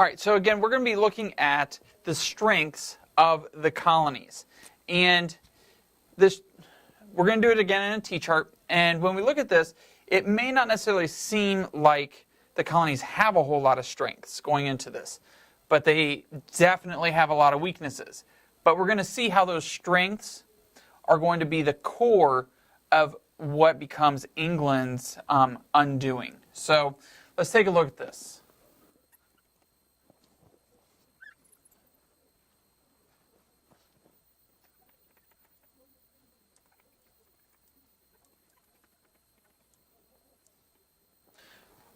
All right, so again, we're going to be looking at the strengths of the colonies. And this, we're going to do it again in a T-chart. And when we look at this, it may not necessarily seem like the colonies have a whole lot of strengths going into this, but they definitely have a lot of weaknesses. But we're going to see how those strengths are going to be the core of what becomes England's undoing. So let's take a look at this.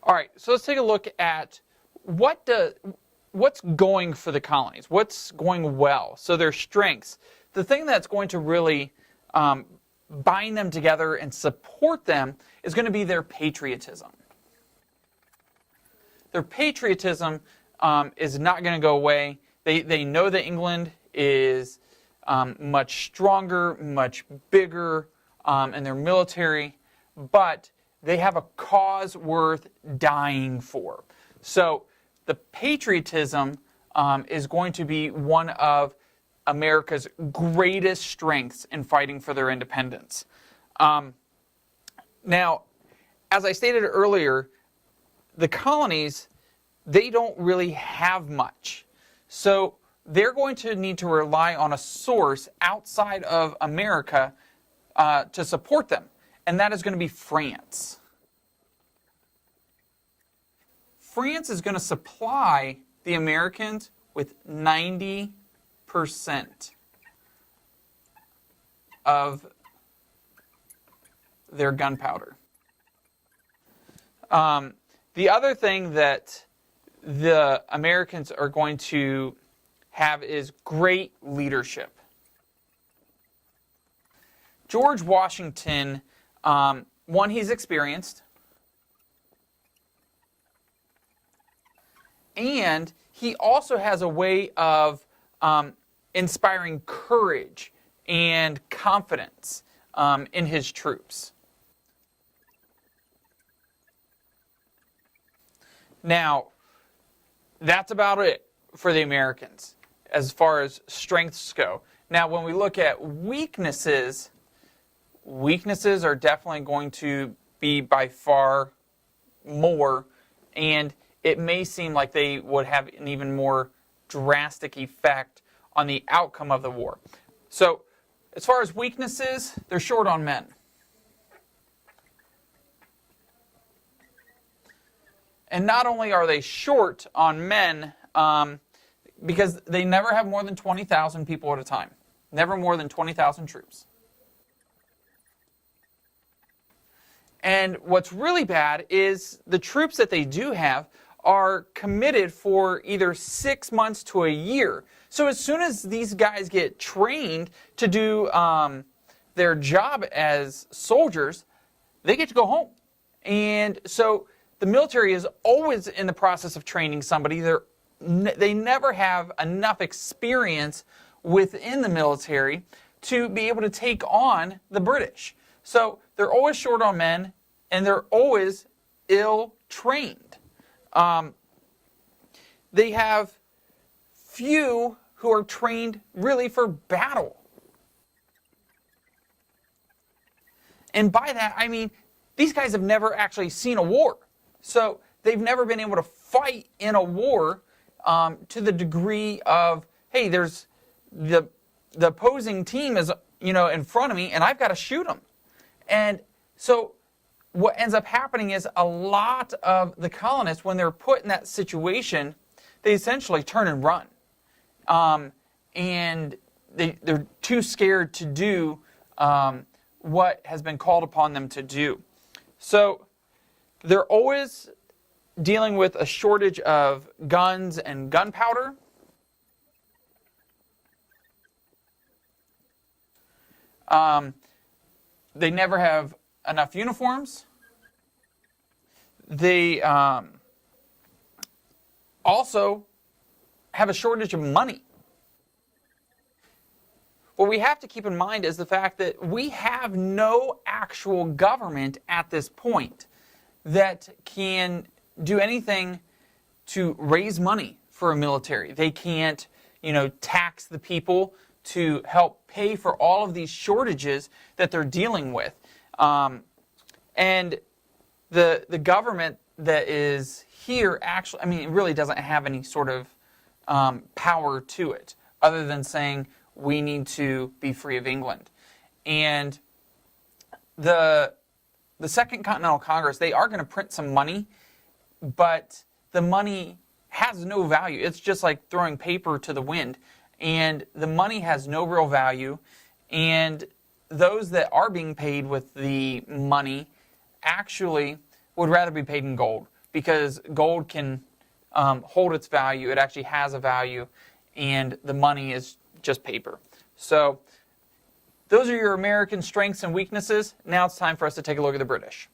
All right, so let's take a look at what's going for the colonies, what's going well. So their strengths. The thing that's going to really bind them together and support them is going to be their patriotism. Their patriotism is not going to go away. They know that England is much stronger, much bigger in their military, but they have a cause worth dying for. So the patriotism is going to be one of America's greatest strengths in fighting for their independence. Now, as I stated earlier, the colonies, they don't really have much. So they're going to need to rely on a source outside of America to support them. And that is going to be France. France is going to supply the Americans with 90% of their gunpowder. The other thing that the Americans are going to have is great leadership. George Washington, one, he's experienced, and he also has a way of inspiring courage and confidence in his troops. Now, that's about it for the Americans as far as strengths go. Now, when we look at weaknesses, weaknesses are definitely going to be by far more, and it may seem like they would have an even more drastic effect on the outcome of the war. So, as far as weaknesses, they're short on men. And not only are they short on men, because they never have more than 20,000 people at a time. Never more than 20,000 troops. And what's really bad is the troops that they do have are committed for either 6 months to a year. So as soon as these guys get trained to do their job as soldiers, they get to go home. And so the military is always in the process of training somebody. They never have enough experience within the military to be able to take on the British. So they're always short on men, and they're always ill-trained. They have few who are trained really for battle. And by that, I mean, these guys have never actually seen a war. So they've never been able to fight in a war to the degree of, hey, there's the opposing team is, in front of me, and I've got to shoot them. And so what ends up happening is a lot of the colonists, when they're put in that situation, they essentially turn and run. And they're too scared to do what has been called upon them to do. So they're always dealing with a shortage of guns and gunpowder. They never have enough uniforms. They also have a shortage of money. What we have to keep in mind is the fact that we have no actual government at this point that can do anything to raise money for a military. They can't, tax the people to help pay for all of these shortages that they're dealing with. And the government that is here actually, it really doesn't have any sort of power to it, other than saying we need to be free of England. And the Second Continental Congress, they are going to print some money, but the money has no value. It's just like throwing paper to the wind. And the money has no real value. And those that are being paid with the money actually would rather be paid in gold, because gold can hold its value. It actually has a value, and the money is just paper. So those are your American strengths and weaknesses. Now it's time for us to take a look at the British.